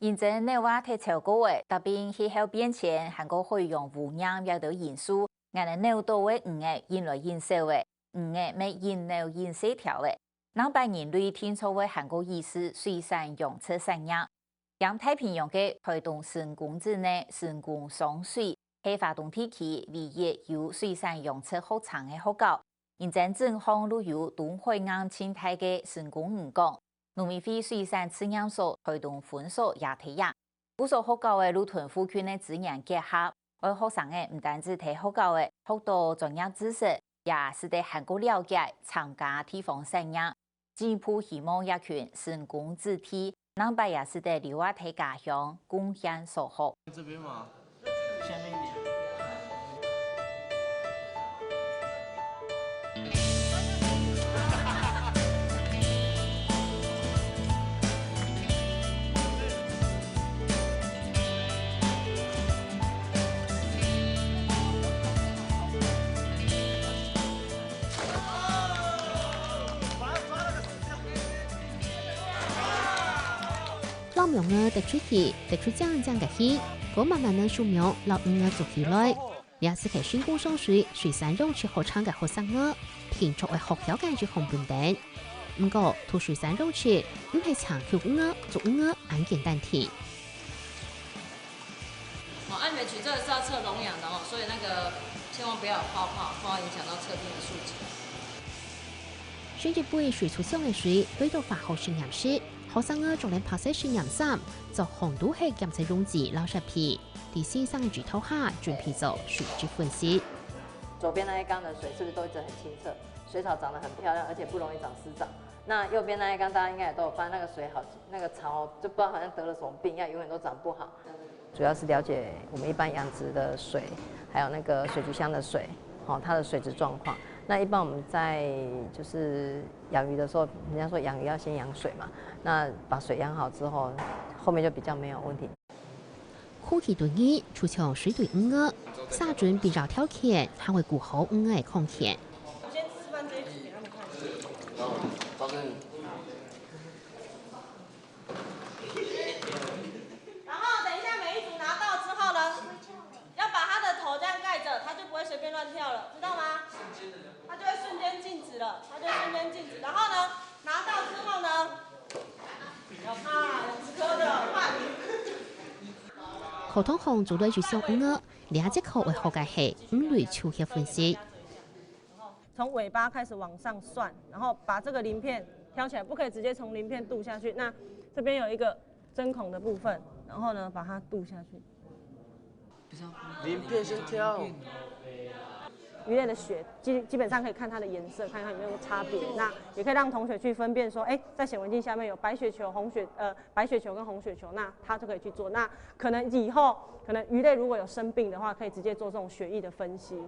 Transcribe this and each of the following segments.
现正内瓦提超过的，特别气候变迁，韩国会用污染要到因素，俺哋内多的五个引来引少的，五个没引流引失调的。两百人类天初为韩国意识水产用车产业，让太平洋嘅推动成功之内，成功上水系发动地区利益有水产用车好长嘅好高。现在正方旅游东海岸生态嘅成功唔讲，农民会水产饲养所推动分所也提呀，不少好高嘅路屯户区嘅资源结合，为学生嘅唔单止提好高嘅好多专业知识，也是对韩国了解参加地方产业。进一步希望一群成功之体，两百也是对留下替家乡贡献所获。这边嘛，下面一点。老苗呢得出去，得出这样个去，我慢慢的树苗老呢做起来，也是给新工上水水产肉吃好长嘅学生呢，平作为学校嘅一项本等。不过，涂水产肉吃唔系长久呢，做呢很简单题。艾美曲这个是要测溶氧的哦，所以那个千万不要有泡泡，不然影响到测定的数值。水一杯水出箱嘅水，对到化学实验室。學生呢仲能拍攝實驗室，就紅都係檢測溶劑撈出皮，第四上嘅指頭下準備做水質分析。左边那一缸的水是不是都一直很清澈？水草长得很漂亮，而且不容易长湿长。那右边那一缸大家应该也都有发现，那个水好，那个草就不知道好像得了什么病，要永远都长不好。主要是了解我们一般养殖的水，还有那个水族箱的水，它的水质状况。那一般我们在就是养鱼的时候，人家说养鱼要先养水嘛，那把水养好之后，后面就比较没有问题。空氣對魚出場水對魚，沙準比較挑揀，還會顧好魚嘅空間。我先示範這一組給他們看。然後等一下每一組拿到之後呢，要把它的頭這樣蓋着，它就不會隨便亂跳了，知道嗎？它就會瞬間靜止了，它就瞬間靜止。然後呢，拿到之後呢，有幾顆的換。口通紅做對住小魚，兩隻口為學嘅係魚類抽血分析。從尾巴開始往上算，然後把這個鱗片挑起來，不可以直接從鱗片渡下去。那這邊有一個針孔的部分，然後呢把它渡下去。鳞片先挑。魚類的血基本上可以看它的顏色，看看有沒有差別。那也可以讓同學去分辨說，在顯微鏡下面有白血球、白血球跟紅血球，那他就可以去做。那可能以後可能魚類如果有生病的話，可以直接做這種血液的分析。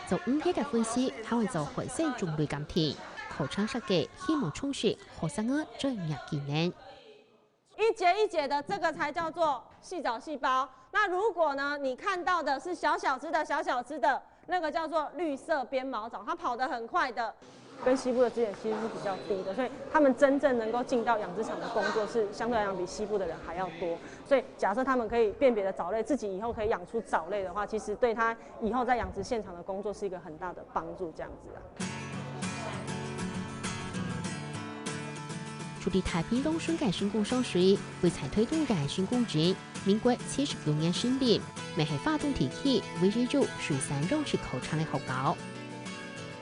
做魚類嘅分析，還會做混身種類鑑定，口腔設計希望充實學生嘅專業技能。一節一節的，這個才叫做細藻細胞。那如果呢，你看到的是小小隻的，那個叫做綠色鞭毛藻，它跑得很快的，跟西部的資源其實是比較低的，所以他們真正能夠進到養殖場的工作是相對來講比西部的人還要多。所以假設他們可以辨別的藻類，自己以後可以養出藻類的話，其實對他以後在養殖現場的工作是一個很大的幫助，這樣子啊。處理太平洋生態新工上水，為才推動改新工程，民國79年成立，未係發動提起維持住水產肉食口腔的好高。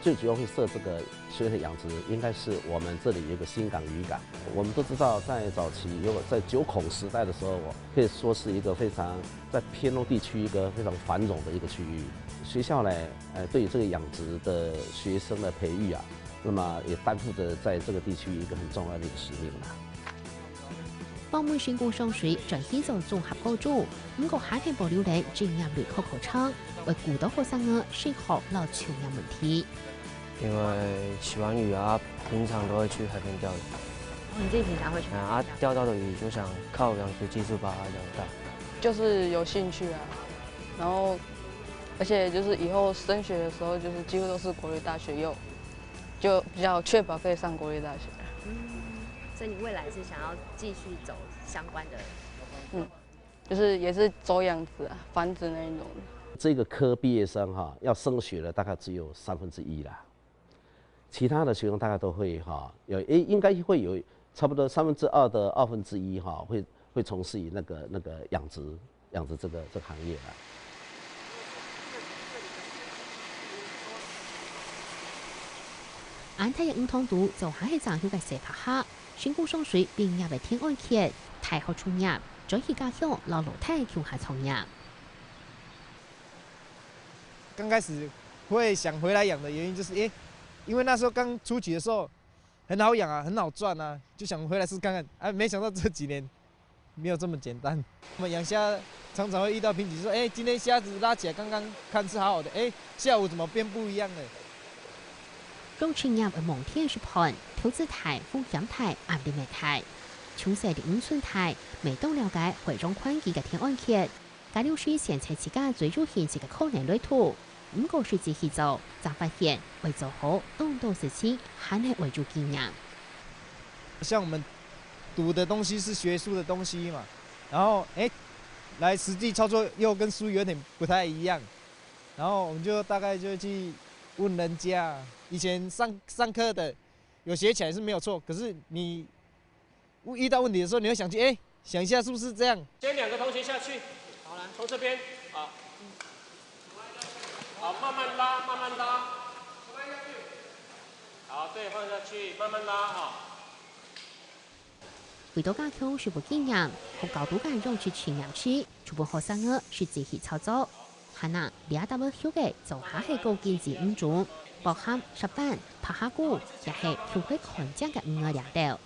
最主要會設這個水產養殖，應該是我們這裡有個新港漁港。我們都知道，在早期，如果在九孔時代的時候，可以說是一個非常在偏農地區一個非常繁榮的一個區域。學校呢，對於這個養殖的學生的培育啊，那麼也擔負着在這個地區一個很重要的一個使命啦。幫每新工上水轉起做綜合高中，不過還係保留嚟專業類口腔，為鼓勵學生嘅升學撈求養問題。因為喜歡魚啊，平常都會去海邊釣魚。你自己平常會去？釣到的魚就想靠養殖技術把它養大。就是有興趣啊，然後而且就是以後升學的時候，就是幾乎都是國立大學，就比較確保可以上國立大學。所以你未来是想要继续走相关的？就是也是走养殖啊，繁殖那一种。这个科毕业生哈，要升学的大概只有1/3啦，其他的学生大概都会哈，应该会有差不多2/3的1/2哈，会从事于那个养殖这个行业啦。安泰嘅5通度就係長曉嘅社拍客，選股上水並入嚟天安橋，太好創業，再去家鄉老老太橋下創業。剛開始會想回來養的原因就是，因為那時候剛出去的時候很好養啊，很好賺啊，就想回來試看看。啊，沒想到這幾年沒有這麼簡單。我們養蝦常常會遇到瓶頸，說，今天蝦子拉起來剛剛看是好好的，下午怎麼變不一樣呢？讓青業嘅蒙天是盤，投資台、風險台、壓力美台，從細的5寸台，未到了解回中寬機嘅天安橋，假如是現在自家最入現實嘅可能旅途，5個世紀去做，就發現為做好很多事情，還係為咗經驗。像我們讀的東西是學術的東西嘛，然後來實際操作又跟書有點不太一樣，然後我們就大概就去問人家。以前上課的有寫起來是沒有錯，可是你遇到問題的時候，你會想去想一下是不是這樣。先2個同學下去，好，來從這邊，好，慢慢拉，慢慢拉，好，對，放下去，慢慢拉，哈。回到家鄉學部經驗，學高度感用去傳染期，全部學生兒是自己操作，係嗱2大部學嘅就係係個經濟5種。包含石板、拍下鼓，也係學會看見嘅5個領導。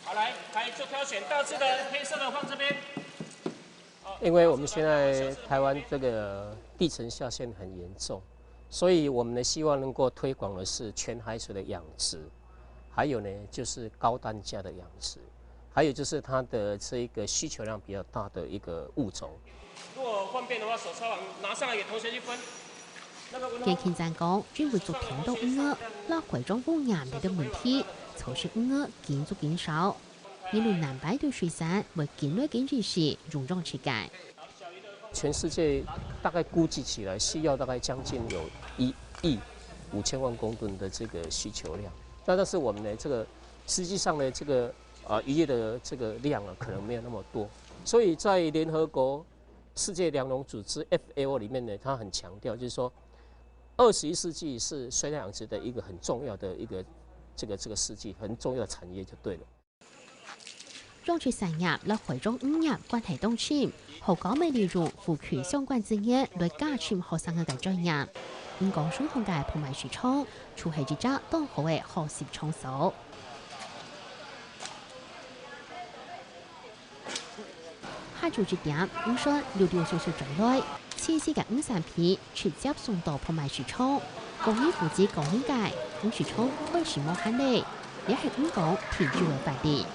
好，來做挑選，倒刺的黑色的放這邊。因為我們現在台灣這個地層下陷很嚴重，所以我們呢希望能夠推廣的是全海水的養殖，還有呢就是高單價的養殖，還有就是它的這一個需求量比較大的一個物種。如果方便的話，手抄完拿上來給同學去分。嘅見證講，專會做甜到5個，攞回中污染嚟嘅問題，從事5個建築減少。一路南北對水產為建內經濟時容讓起解。全世界大概估計起來需要大概將近有1億5千萬公噸的這個需求量，但是我們呢，這個實際上呢，這個漁業的這個量啊，可能沒有那麼多，所以在聯合國世界糧農組織 FAO 裡面呢，它很強調，就是說21世紀是水產養殖的一個很重要的一個這個世紀，很重要的產業就對了。種植產業และ回中5業關係當前，學校未利用賦權相關資源來加強學生嘅專業。講雙學界同埋樹廠，除係之家當好嘅學習創手。下組織點5歲66歲轉來，前時嘅5產品直接送到同埋樹廠，工業負責供應界樹廠開始冇限利，也係講挺住嘅法律。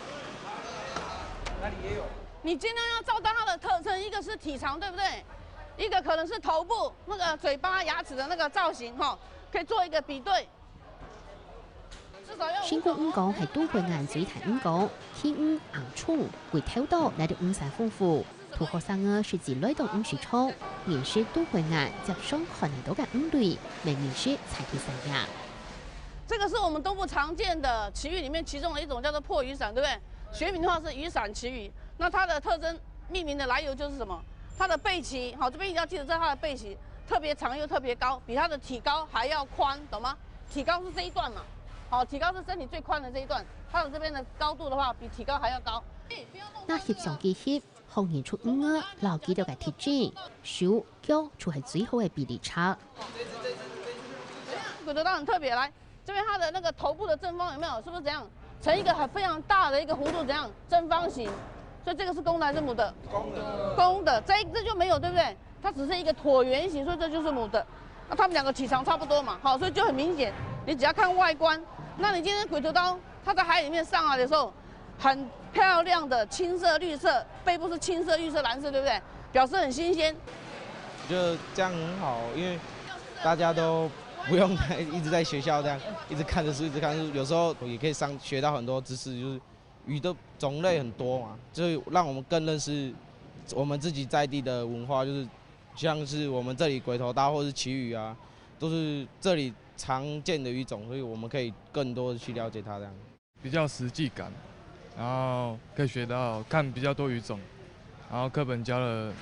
你尽量要照到它的特征，一个是体长，对不对？一个可能是头部那个嘴巴、牙齿的那个造型，可以做一个比对。新冠講係都會按水潭講，天硬重會睇到嚟到5產豐富，同學生兒是自來到樹廠，面試都會按接上看到嘅5類，每面試才第3樣。這個是我們東部常見的旗魚裡面其中的一種，叫做破雨傘，對不對？學名的話是雨傘旗魚，那它的特徵命名的來由就是什麼？它的背鰭，好，這邊一定要記得，這是它的背鰭特別長又特別高，比它的體高還要寬，懂嗎？體高是這一段嘛，好，體高是身體最寬的這一段，它的這邊的高度的話比體高還要高。那翕相機翕，學研出5個留記到嘅鐵質，手腳就係最好嘅比例差。骨頭刀很特別，來這邊它的那個頭部的正方有沒有？是不是這樣？成一個非常大的一個弧度，怎樣正方形？所以這個是公的還是母的？公的，這就沒有，對不對？它只是一個橢圓形，所以這就是母的。那它們兩個體長差不多嘛，好，所以就很明顯。你只要看外觀，那你今天鬼頭刀它在海裡面上來的時候，很漂亮的青色、綠色，背部是青色、綠色、藍色，對不對？表示很新鮮。我覺得這樣很好，因為大家都不用一直在学校这样一直看着书，一直看书，有时候也可以学到很多知识，就是鱼的种类很多嘛，就是让我们更认识我们自己在地的文化，就是像是我们这里鬼头刀或是旗鱼啊，都是这里常见的鱼种，所以我们可以更多的去了解它这样。比较实际感，然后可以学到看比较多鱼种，然后课本教了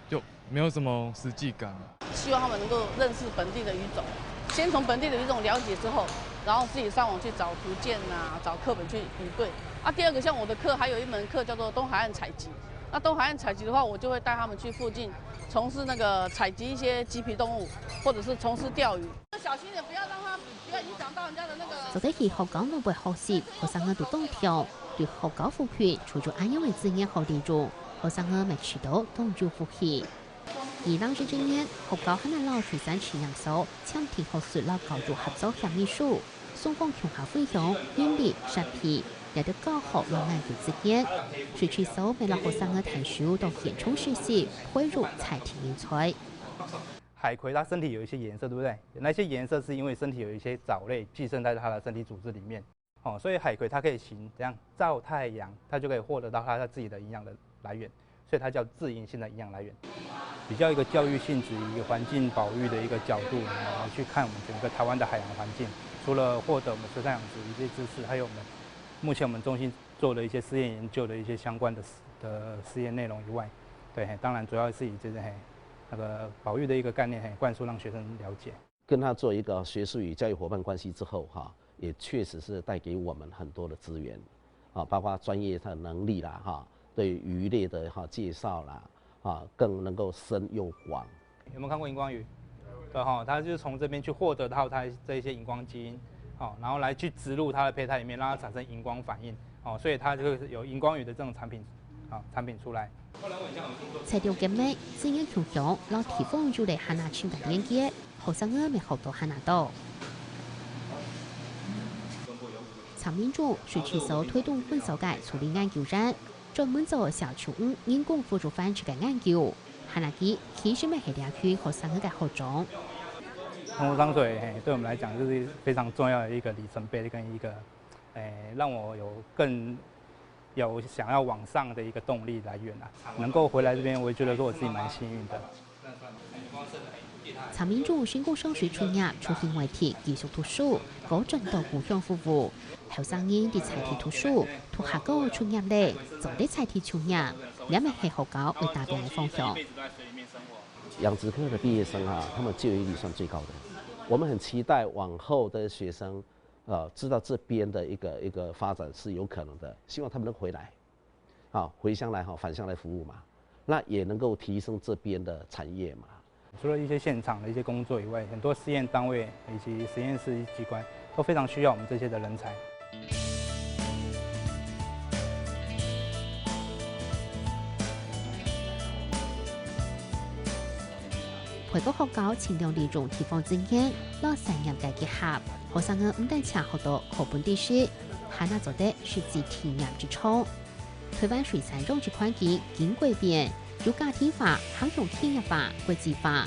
就没有什么实际感。希望他们能够认识本地的鱼种，先从本地的鱼种了解之后，然后自己上网去找图鉴啊，找课本去比对。第二个像我的课还有一门课叫做东海岸采集。那东海岸采集的话，我就会带他们去附近从事那个采集一些棘皮动物，或者是从事钓鱼。小心点，不要让它不要影响到人家的那个。做得起學講都會學習，學生都動跳，對學教復權，除咗安樣嘅資源好利用，學生咪知道動就復氣。而當時這年，學教喺那老水產池養手，簽訂學術老教育合作協議書，雙方強化費用、人力、設備，也都搞好了研究之間。水池手為了學生嘅提書到現場實習，匯入才提人才。海葵它身體有一些顏色，對不對？那些顏色是因為身體有一些藻類寄生在它的身體組織裡面，所以海葵它可以行這樣照太陽，它就可以獲得到它自己的營養的來源，所以它叫自營性的營養來源。比較一個教育性質、一個環境保育的一個角度來去看我們整個台灣的海洋環境，除了獲得我們水產養殖一些知識，還有我們目前我們中心做的一些實驗研究的一些相關的實驗內容以外，對，當然主要是以這個那個保育的一個概念灌輸，讓學生了解。跟他做一個學術與教育夥伴關係之後，也確實是帶給我們很多的資源，包括專業的能力啦，對魚類的介紹啦，更能夠深又廣。有沒有看過熒光魚？對哈，它就是從這邊去獲得到它這一些熒光基因，然後來去植入它的胚胎裡面，讓它產生熒光反應，所以它就有熒光魚的這種產品出來。材料嘅咩？資源強強，攞提供就嚟海南村嘅連結，學生兒咪學到海南島。曹民主水池手推動本手界處理研究站，專門做小球人工輔助繁殖嘅研究。海南基其實咪係兩區學生嘅學種。澎湖商水對我們來講就是非常重要的一個里程碑，跟一個讓我有想要往上的一個動力來源啊！能夠回來這邊，我也覺得說我自己蠻幸運的。曹民主新工商水專業出現外地技術圖書，嗰陣到故鄉服務，後生人啲採體圖書，圖下個專業咧，做啲採體專業，兩咪係學校為達標嘅方向。養殖科的畢業生他們就業率算最高的。我們很期待往後的學生，知道這邊的一個發展是有可能的，希望他們能回來，回鄉來返鄉來服務嘛，那也能夠提升這邊的產業嘛。除了一些現場的一些工作以外，很多實驗單位以及實驗室機關都非常需要我們這些的人才。培國學校前兩年用地方經驗，攞產業界結合，學生兒唔但請學到課本知識，還能做得實際體驗之處。台灣水產養殖環境經改變，由家庭化向用企業化、國際化。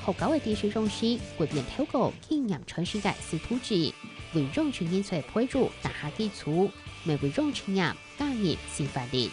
學校嘅知識中心改變透過經驗傳承嘅新途徑，為養殖人才培育打下基礎，未為養殖業加入新發力。